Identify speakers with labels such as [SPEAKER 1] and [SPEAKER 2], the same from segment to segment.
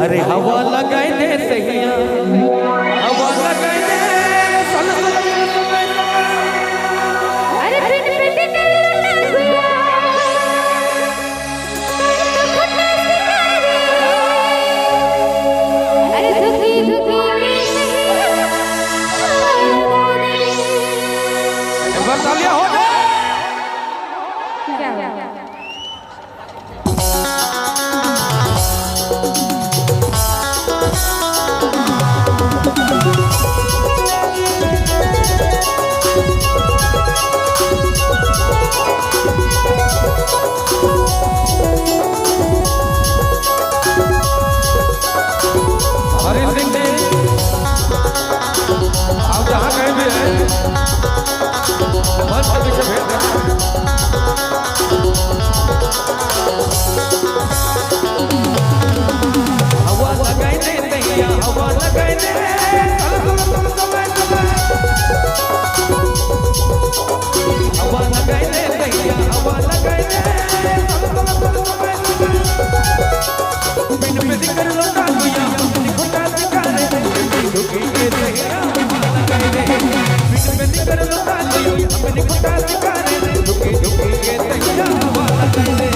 [SPEAKER 1] अरे हवा लगाए दे सहिया हवा लगाए दे
[SPEAKER 2] अरे पिट पिट कर लुटा अरे दुखी दुखी
[SPEAKER 1] तालियां हो जाए।
[SPEAKER 2] क्या
[SPEAKER 1] आप जहाँ कहीं भी हैं बस अभी से भेज देना। हवा लगाई दे तैया हवा लगाई दे हवा लगाई दे तैया हवा लगाई दे बिन पे दिकर लौटा दुनिया दिखोटा दिखाने दुखी के तैया हवा लगाई दे बिन पे दिकर लौटा दुनिया दिखोटा दिखाने दुखी दुखी के तैया हवा लगाई दे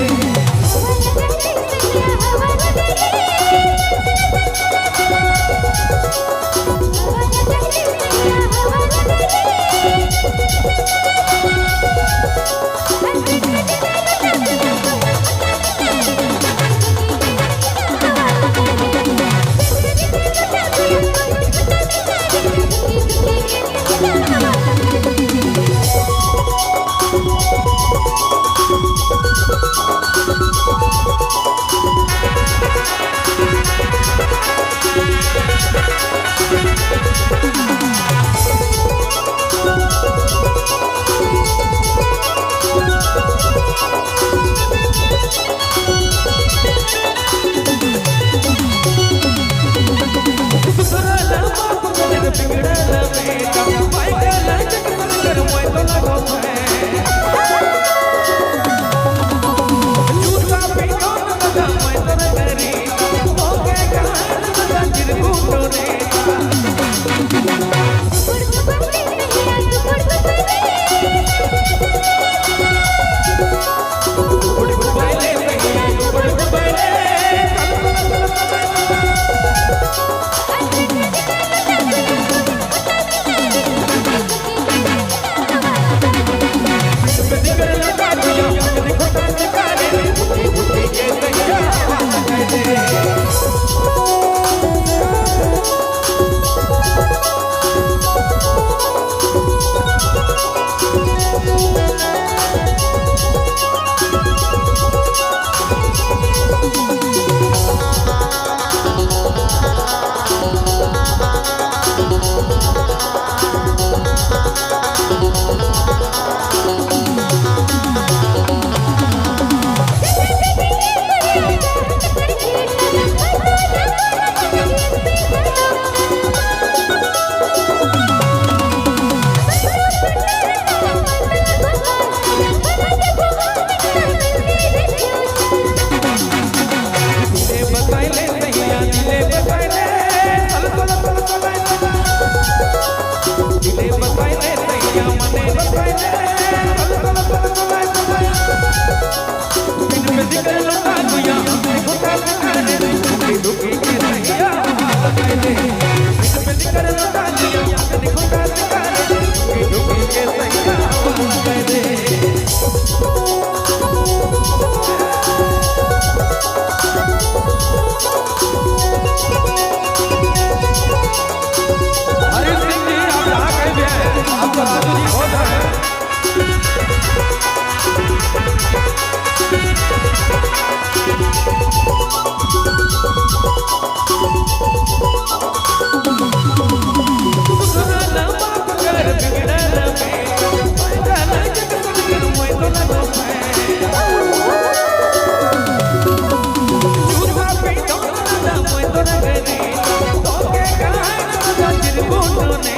[SPEAKER 1] गुनगुनाने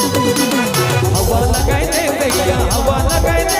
[SPEAKER 1] हवा लगाए दे भैया हवा लगाए दे